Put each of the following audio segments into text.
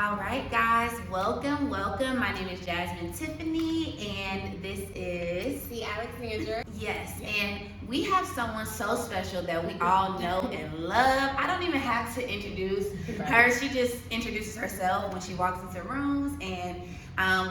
All right, guys, welcome. My name is Jasmine Tiffany, and this is the Alexandra. yes, and we have someone so special that we all know and love. I don't even have to introduce her; she just introduces herself when she walks into rooms, and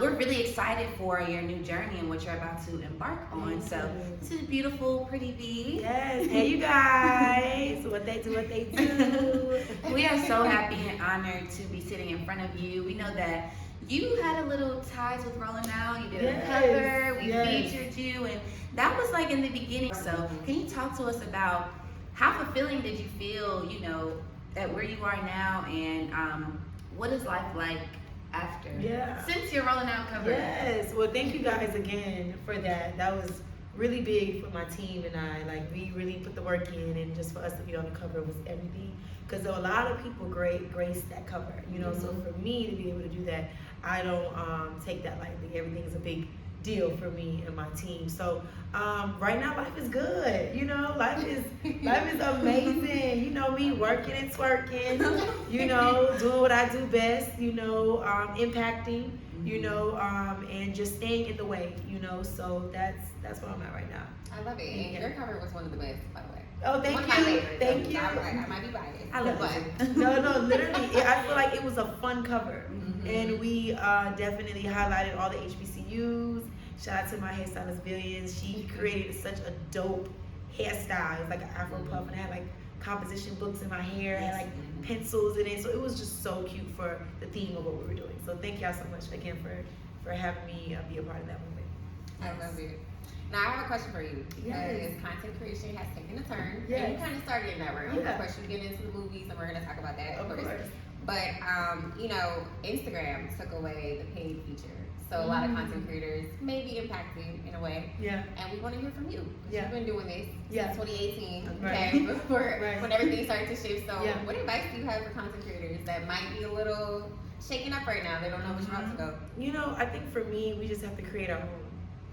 we're really excited for your new journey and what you're about to embark on. So, this is beautiful, Pretty Vee. Yes, hey you guys, what they do. We are so happy and honored to be sitting in front of you. We know that you had a little ties with Rolling Out. You did a cover. We featured you, and that was like in the beginning. So, can you talk to us about how fulfilling did you feel? You know, at where you are now, and what is life like after? Yeah. Since you're Rolling Out cover. Yes. Well, thank you guys again for that. That was really big for my team and I. Like we really put the work in, and just for us to be on the cover was everything. Because a lot of people grace that cover, you know. So for me to be able to do that, I don't take that lightly. Everything is a big deal for me and my team. So right now life is good, you know. Life is amazing. You know me, working and twerking, you know, doing what I do best, you know, impacting, you know, and just staying in the way, you know. So that's where I'm at right now. I love it. And your cover was one of the best, by the way. Oh, thank One of you. my favorites. Thank you. I might be biased. I love but No, literally, I feel like it was a fun cover, and we definitely highlighted all the HBCUs. Shout out to my hairstylist Billions. She created such a dope hairstyle. It's like an Afro puff, and I had like composition books in my hair, I had like pencils in it. So it was just so cute for the theme of what we were doing. So thank y'all so much again for having me be a part of that movement. I love it. Now I have a question for you because content creation has taken a turn. Yes. And you kind of started in that realm. Yeah. Of course, you get into the movies, and we're going to talk about that. Of course. But you know, Instagram took away the paid feature, so a lot of content creators may be impacted in a way. Yeah. And we want to hear from you. Yeah. You've been doing this Yeah. since 2018, Right. okay, before Right. when everything started to shift. So, Yeah. what advice do you have for content creators that might be a little shaken up right now? They don't know which route to go. You know, I think for me, we just have to create our own.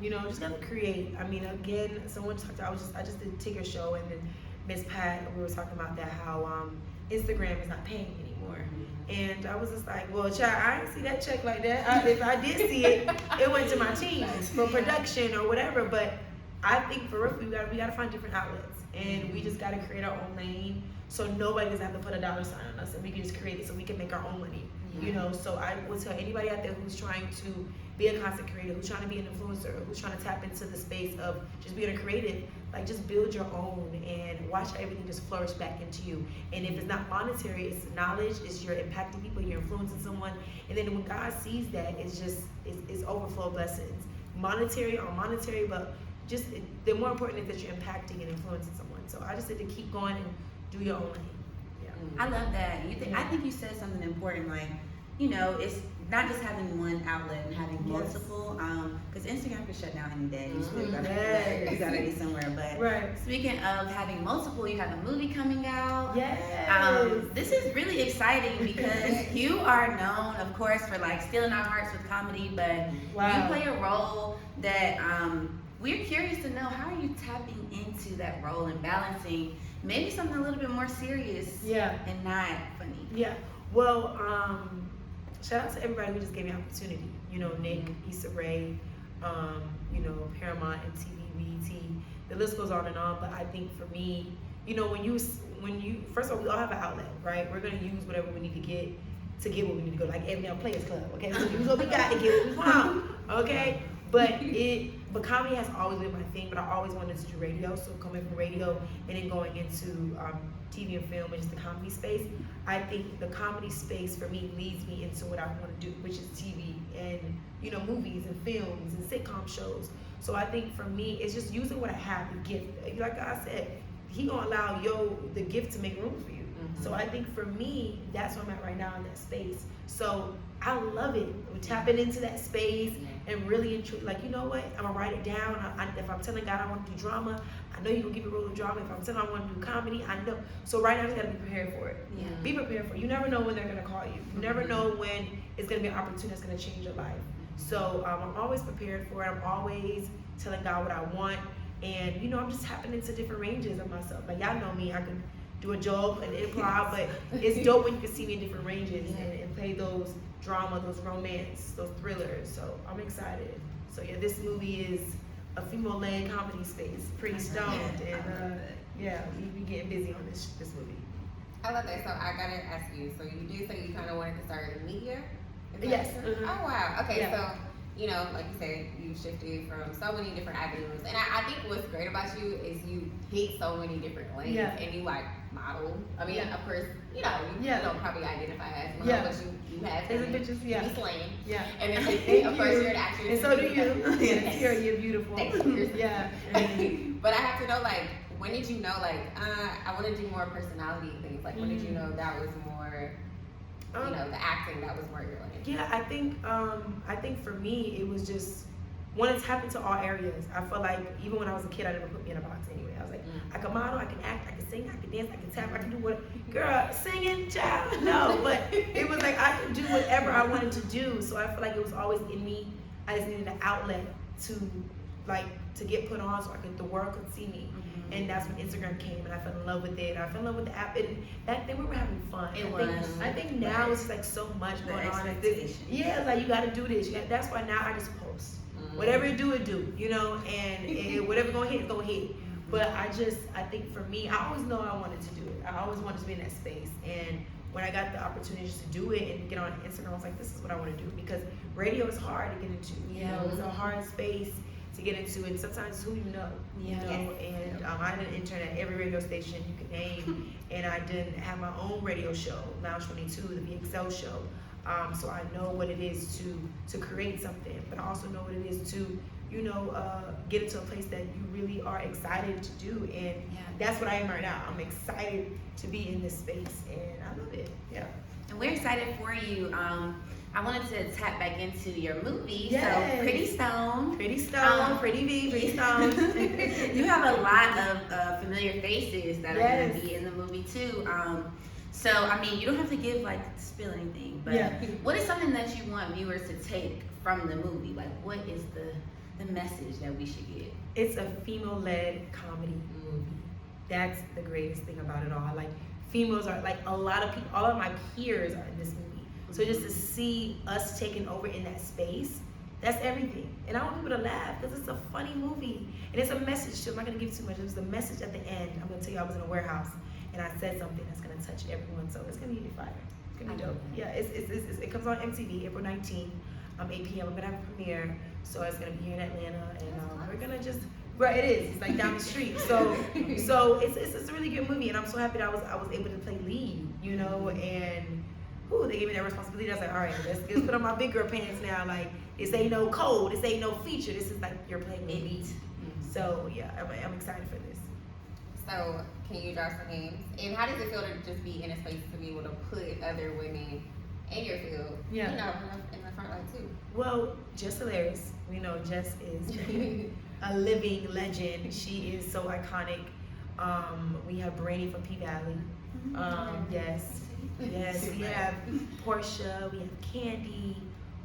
You know, just gotta create. I mean, again, someone talked. I just did Tigger show, and then Miss Pat, we were talking about that how Instagram is not paying anymore, and I was just like, well, child, I didn't see that check like that. If I did see it, it went to my team for production or whatever. But I think for real, we gotta find different outlets, and we just gotta create our own lane, so nobody doesn't have to put a dollar sign on us, and we can just create it so we can make our own money. You know, so I would tell anybody out there who's trying to be a content creator, who's trying to be an influencer, who's trying to tap into the space of just being a creative, like just build your own and watch everything just flourish back into you. And if it's not monetary, it's knowledge, it's you're impacting people, you're influencing someone. And then when God sees that, it's overflow blessings. Monetary or monetary, but just the more important is that you're impacting and influencing someone. So I just said to keep going and do your own thing. I love that. I think you said something important, like, you know, it's not just having one outlet and having multiple, because Instagram could shut down any day. You gotta be somewhere. But speaking of having multiple, you have a movie coming out. This is really exciting because you are known, of course, for like stealing our hearts with comedy, but you play a role that we're curious to know, how are you tapping into that role and balancing maybe something a little bit more serious and not funny? Yeah. Well, shout out to everybody who just gave me an opportunity. You know, Nick, Issa Rae, you know, Paramount, MTV, BET. The list goes on and on. But I think for me, you know, when you first of all, we all have an outlet, right? We're gonna use whatever we need to get what we need to go. Like every Players Club, okay? So use what we got to get what we want, okay? But comedy has always been my thing, but I always wanted to do radio. So coming from radio and then going into TV and film and just the comedy space, I think the comedy space for me leads me into what I want to do, which is TV and, you know, movies and films and sitcom shows. So I think for me, it's just using what I have, the gift. Like I said, he gonna allow the gift to make room for you. So I think for me, that's where I'm at right now in that space. So I love it. We're tapping into that space and really, like, you know what? I'm gonna write it down. If I'm telling God I want to do drama, I know You're gonna give me a role of drama. If I'm telling I want to do comedy, I know. So right now, I just gotta be prepared for it. Be prepared for it. You never know when they're gonna call you. You never know when it's gonna be an opportunity that's gonna change your life. So I'm always prepared for it. I'm always telling God what I want, and you know, I'm just tapping into different ranges of myself. Like y'all know me, I can do a joke and improv, but it's dope when you can see me in different ranges and play those drama, those romance, those thrillers. So I'm excited. So yeah, this movie is a female-led comedy space, pretty stoned, and yeah, we getting busy on this movie. I love that. So I gotta ask you. So you did say you kind of wanted to start in media? Is that Yes. true? Oh wow. Okay. Yeah. So you know, like you said, you shifted from so many different avenues, and I think what's great about you is you hit so many different lanes, and you like model. I mean, of course, you know, you don't probably identify as model, but you have There's pictures, you be slaying. Yeah. And then of course you're an actress. And so do you. Yes. You're beautiful. Thank you. Yeah. But I have to know, like, when did you know, like, I want to do more personality things? Like, when did you know that was more, you know, the acting that was more your lane? Yeah, I think for me it was just one. It's happened to all areas. I feel like even when I was a kid, I never put me in a box anyway. I was like, I can model, I can act, I can sing, I can dance, I can tap, I can do what. Girl, singing, child, no. But it was like I could do whatever I wanted to do. So I feel like it was always in me. I just needed an outlet to get put on so the world could see me. And that's when Instagram came, and I fell in love with it. I fell in love with the app. And back then we were having fun. I think now it's like so much going on. Like this, like you got to do this. That's why now I just post. Whatever it do, you know, and whatever gonna hit, gonna hit. But I think for me, I always know I wanted to do it. I always wanted to be in that space. And when I got the opportunity to do it and get on Instagram, I was like, this is what I want to do, because radio is hard to get into. You know, it's a hard space to get into, and sometimes who you know. And I did an intern at every radio station you could name, and I did have my own radio show, Lounge 22, the VXL show. So I know what it is to create something, but I also know what it is to, you know, get into a place that you really are excited to do, and that's what I am right now. I'm excited to be in this space, and I love it. Yeah. And we're excited for you. I wanted to tap back into your movie. Yes. So Pretty Stone, Pretty Vee, Pretty Stone. You have a lot of familiar faces that are going to be in the movie too. So I mean, you don't have to spill anything, but what is something that you want viewers to take from the movie? Like, what is the message that we should get? It's a female-led comedy movie. That's the greatest thing about it all. Like, females are like a lot of people. All of my peers are in this movie. So just to see us taking over in that space, that's everything. And I want people to laugh because it's a funny movie. And it's a message too. I'm not going to give you too much. It was a message at the end. I'm going to tell you I was in a warehouse and I said something that's going to touch everyone. So it's going to be fire. It's going to be dope. Yeah, it comes on MTV April 19th, 8 p.m. I'm going to have a premiere. So it's going to be here in Atlanta. And we're going to just, it is. It's like down the street. So it's a really good movie. And I'm so happy that I was able to play lead, you know, and they gave me that responsibility. I was like, all right, let's put on my big girl pants now. Like, this ain't no code, this ain't no feature. This is like you're playing a beat. So yeah, I'm excited for this. So can you draw some names? And how does it feel to just be in a space to be able to put other women in your field? Yeah. You know, in the front line too. Well, Jess Hilarious. We know Jess is a living legend. She is so iconic. We have Brandy from P Valley. Yes, we have Portia, we have Candy,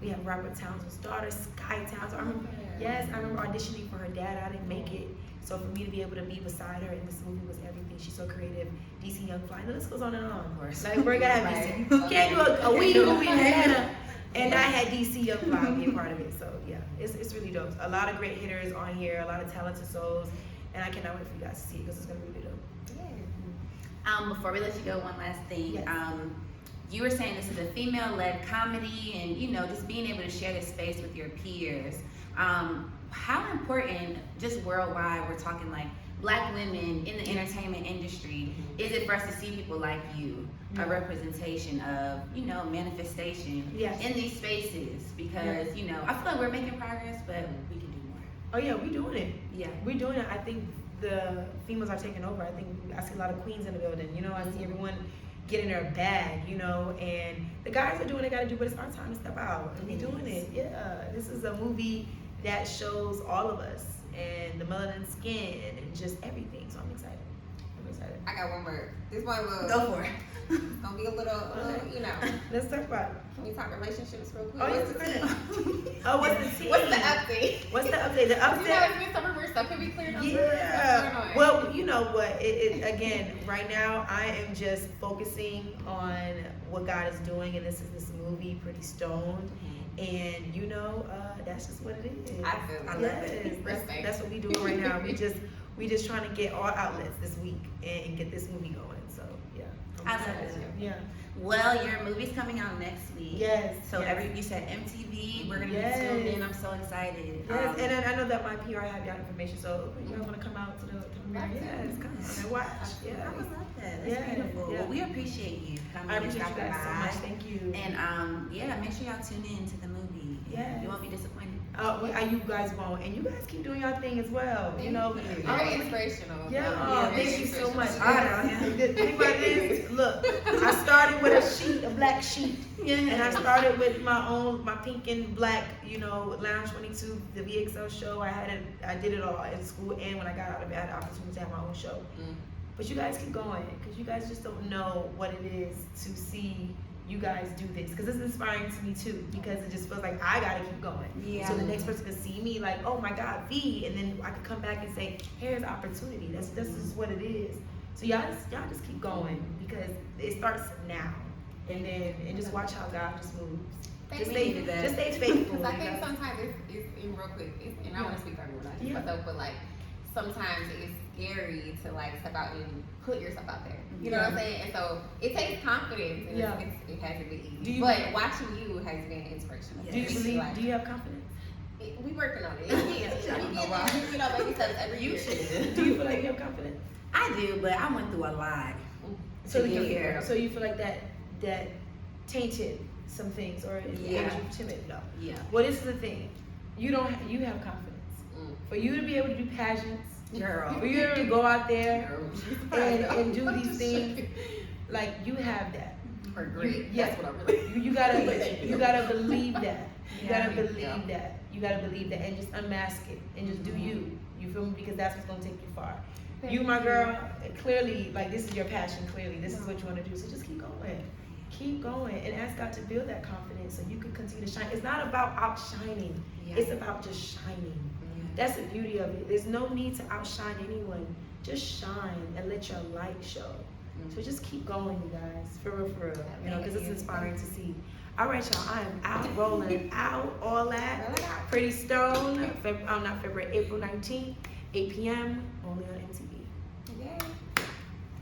we have Robert Townsend's daughter, Sky Townsend. I remember auditioning for her dad. I didn't make it. So for me to be able to be beside her in this movie was everything. She's so creative. DC Young Fly, the list goes on and on. Of course. Like, we're gonna have DC. You can't do a weed movie in Atlanta. And I had DC Young Fly be a part of it. So yeah, it's really dope. A lot of great hitters on here, a lot of talented souls. And I cannot wait for you guys to see it because it's gonna be really dope. Before we let you go, one last thing. You were saying this is a female-led comedy, and you know, just being able to share this space with your peers. How important, just worldwide, we're talking like Black women in the entertainment industry, is it for us to see people like you, a representation of, you know, manifestation in these spaces? Because you know, I feel like we're making progress, but we can do more. Oh yeah, we're doing it. Yeah, we're doing it. I think the females are taking over. I think I see a lot of queens in the building. You know, I see everyone getting their bag, you know, and the guys are doing what they gotta do, but it's our time to step out and be doing it. Yeah, this is a movie that shows all of us and the melanin skin and just everything. So I'm excited. excited. I got one more. This one will Go for it. It's gonna be a little, you know. Let's talk about it. Can we talk relationships real quick? Oh, What's yes, the tea? oh, what's the tea? What's the update? What's the update? The You know, update. it's been some rumors. Stuff can be cleared up. Yeah. Well, you know what? Again, right now, I am just focusing on what God is doing, and this is this movie, Pretty Stoned. And you know, that's just what it is. I feel I love it. That's what we doing right now. We just trying to get all outlets this week and get this movie going. So yeah. I love it. Yeah. Well, your movie's coming out next week. Yes. So yes. you said MTV. We're gonna Yes. be tuned in. I'm so excited. Yes, and I know that my PR have y'all information, so you guys want to come out to the premiere? Yes, come and watch. I Yeah. would love that. That's Yeah, beautiful. yeah. Well, we appreciate you coming I and appreciate you stopping guys so by. much. Thank you. And yeah, make sure y'all tune in to the movie. Yes. You won't be disappointed. You guys won't, and you guys keep doing your thing as well. You know, Very inspirational. Yeah, Very thank you so much. inspirational. The thing about it is, look, I started with a black sheet, and I started with my pink and black, Lounge 22, the VXL show. I did it all in school, and when I got out of it, I had the opportunity to have my own show. But you guys keep going, because you guys just don't know what it is to see you guys do this, because it's inspiring to me too, because it just feels like I gotta keep going. Yeah. So the next person can see me like, oh my God, V, and then I could come back and say, here's opportunity. This is what it is. So y'all just keep going, because it starts now, and just watch how God just moves. Just stay faithful. Because I think sometimes it's in real quick, and I want to speak for everyone, not just myself, but like sometimes it's scary to like step out and put yourself out there. You know what I'm saying? And so it takes confidence, and it hasn't been easy. But watching you has been inspirational. Do you have confidence? We working on it. We get baby steps every year. Do you feel like you have confidence? I do, but I went through a lot. So you feel like that tainted some things, or is you timid? No. Yeah. Well, this is the thing. You have confidence. For you to be able to do pageants, Girl. for you to go out there and do these things, like you have that. Or great. That's what I really. You gotta believe that. You gotta believe that. You gotta believe that, and just unmask it, and just do you. You feel me? Because that's what's gonna take you far. You, my girl, clearly, like this is your passion. Clearly, this is what you want to do. So just keep going. Keep going, and ask God to build that confidence so you can continue to shine. It's not about outshining. It's about just shining. That's the beauty of it. There's no need to outshine anyone. Just shine and let your light show. So just keep going, you guys. For real. Because it's inspiring to see. All right, y'all. I am out, rolling out, all that. Pretty Stone. April 19th, 8 p.m. only on MTV.